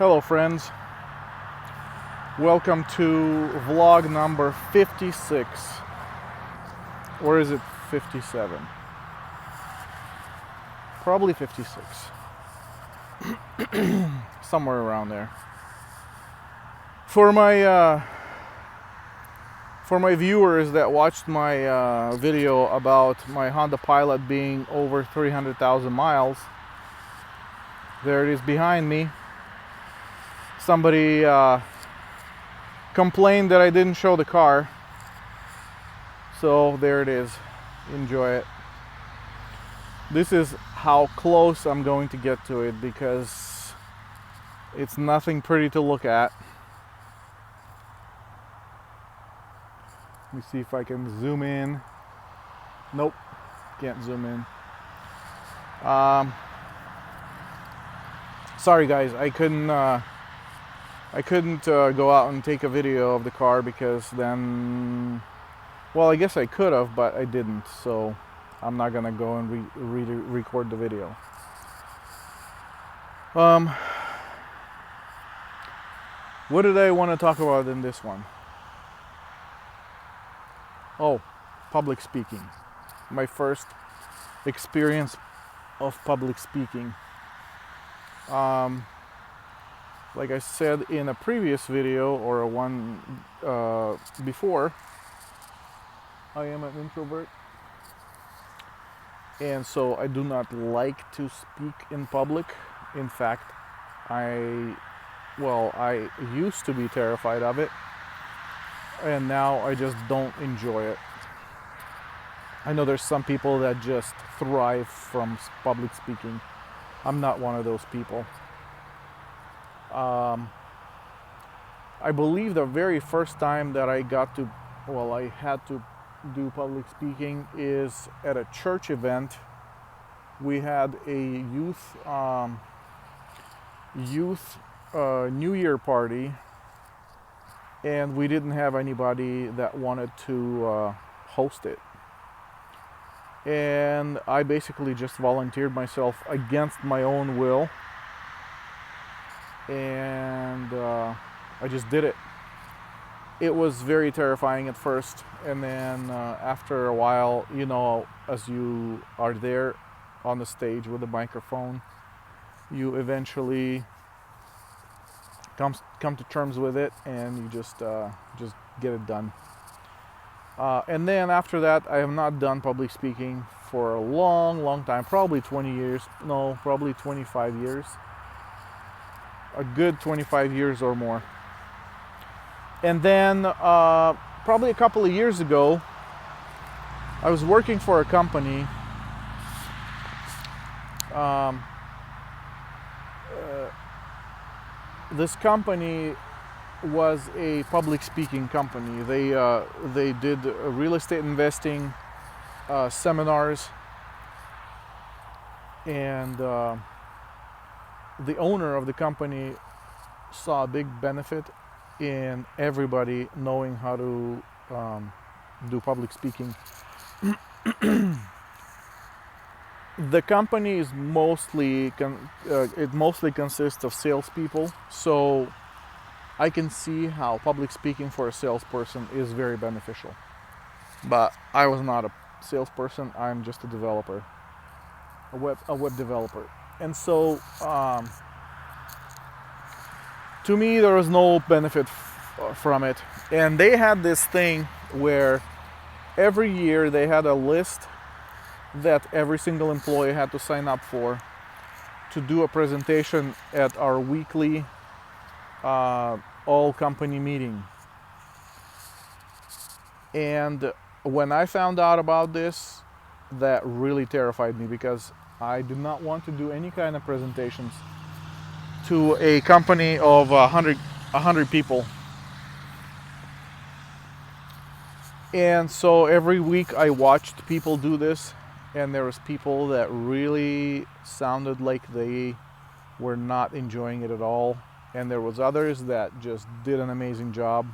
Hello friends, welcome to vlog number 56, or is it 57? Probably 56, somewhere around there. For my viewers that watched my video about my Honda Pilot being over 300,000 miles, there it is behind me. Somebody complained that I didn't show the car, so there it is. Enjoy it. This is how close I'm going to get to it because it's nothing pretty to look at. Let me see if I can zoom in. Nope, can't zoom in. Sorry guys, I couldn't go out and take a video of the car because then, well, I guess I could have, but I didn't, so I'm not gonna go and record the video. What did I want to talk about in this one? Oh, public speaking. My first experience of public speaking. Like I said in a previous video, or one before, I am an introvert, and so I do not like to speak in public. In fact, I used to be terrified of it, and now I just don't enjoy it. I know there's some people that just thrive from public speaking. I'm not one of those people. I believe the very first time that I had to do public speaking is at a church event. We had a youth New Year party, and we didn't have anybody that wanted to host it. And I basically just volunteered myself against my own will, and I just did it. It was very terrifying at first, and then after a while, you know, as you are there on the stage with a microphone, you eventually come to terms with it, and you just get it done. And then after that, I have not done public speaking for a long time, probably 20 years, no, probably 25 years. A good 25 years or more. And then probably a couple of years ago, I was working for a company. This company was a public speaking company. They did real estate investing seminars, and the owner of the company saw a big benefit in everybody knowing how to do public speaking. The company is mostly consists of salespeople, so I can see how public speaking for a salesperson is very beneficial. But I was not a salesperson. I'm just a developer, a web developer. And so, to me, there was no benefit from it. And they had this thing where every year they had a list that every single employee had to sign up for to do a presentation at our weekly all company meeting. And when I found out about this, that really terrified me, because I do not want to do any kind of presentations to a company of 100 people. And so every week I watched people do this, and there was people that really sounded like they were not enjoying it at all, and there was others that just did an amazing job.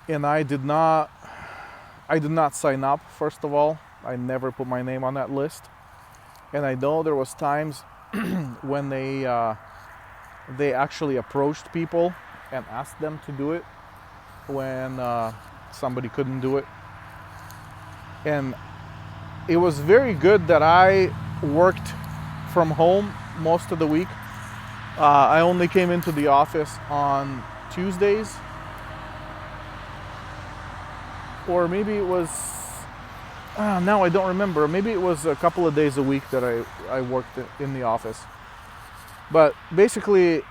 And I did not sign up. First of all, I never put my name on that list. And I know there was times when they they actually approached people and asked them to do it when somebody couldn't do it. And it was very good that I worked from home most of the week. I only came into the office on Tuesdays, or maybe it was, now I don't remember, maybe it was a couple of days a week that I worked in the office. But basically,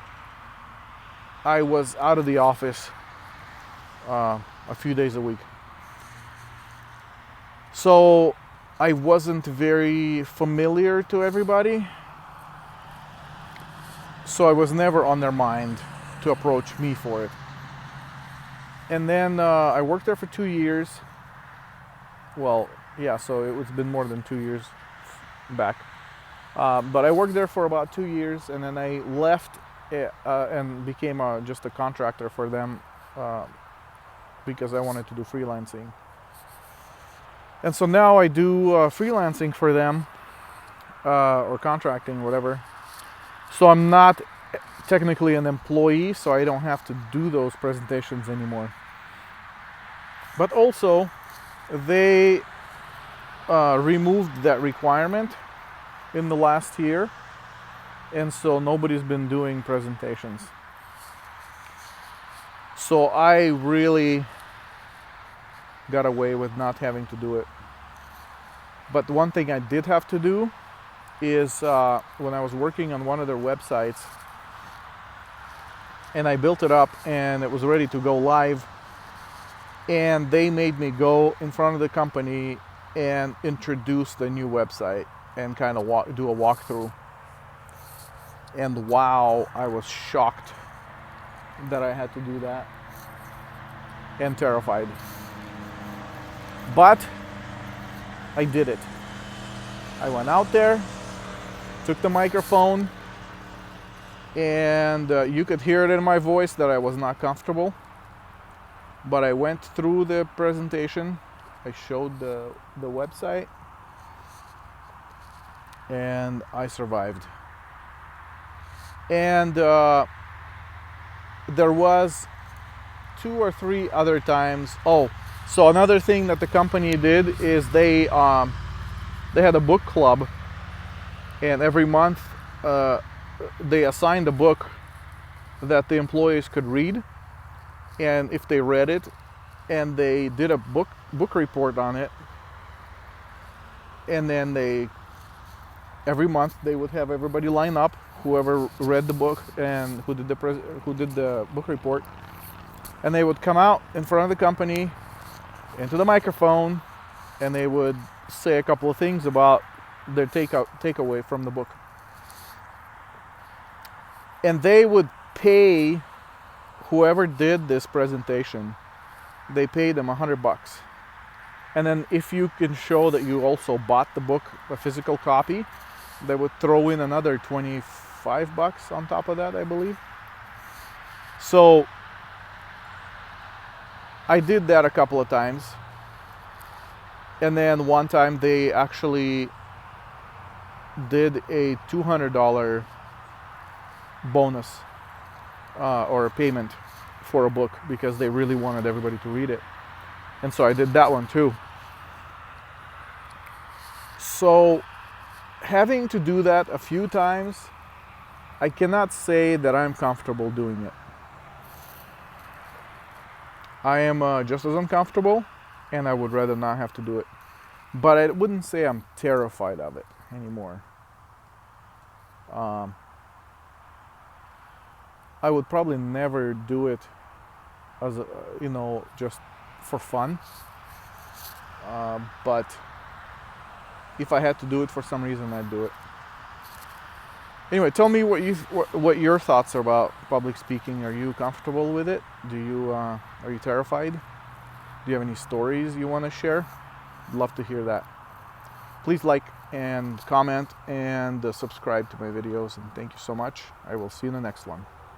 I was out of the office a few days a week. So I wasn't very familiar to everybody. So I was never on their mind to approach me for it. And then I worked there for 2 years. Well, yeah, so it's been more than 2 years back. But I worked there for about 2 years, and then I left and became just a contractor for them because I wanted to do freelancing. And so now I do freelancing for them, or contracting, whatever. So I'm not technically an employee, so I don't have to do those presentations anymore. But also, they removed that requirement in the last year, and so nobody's been doing presentations. So I really got away with not having to do it. But one thing I did have to do is when I was working on one of their websites, and I built it up and it was ready to go live, and they made me go in front of the company and introduce the new website and kind of do a walkthrough. And wow, I was shocked that I had to do that and terrified. But I did it. I went out there, took the microphone, and you could hear it in my voice that I was not comfortable. But I went through the presentation. I showed the website, and I survived. And there was 2 or 3 other times. Oh, so another thing that the company did is they had a book club, and every month they assigned a book that the employees could read, and if they read it and they did a book report on it, and then every month they would have everybody line up, whoever read the book and who did the book report, and they would come out in front of the company into the microphone, and they would say a couple of things about their takeaway from the book. And they would pay whoever did this presentation, they paid them $100. And then if you can show that you also bought the book, a physical copy, they would throw in another $25 on top of that, I believe. So I did that a couple of times. And then one time they actually did a $200 bonus or a payment for a book because they really wanted everybody to read it. And so I did that one too. So having to do that a few times, I cannot say that I'm comfortable doing it. I am just as uncomfortable, and I would rather not have to do it. But I wouldn't say I'm terrified of it anymore. I would probably never do it as just for fun. But if I had to do it for some reason, I'd do it. Anyway, tell me what your thoughts are about public speaking. Are you comfortable with it? Are you terrified? Do you have any stories you want to share? I'd love to hear that. Please like and comment and subscribe to my videos, and thank you so much. I will see you in the next one.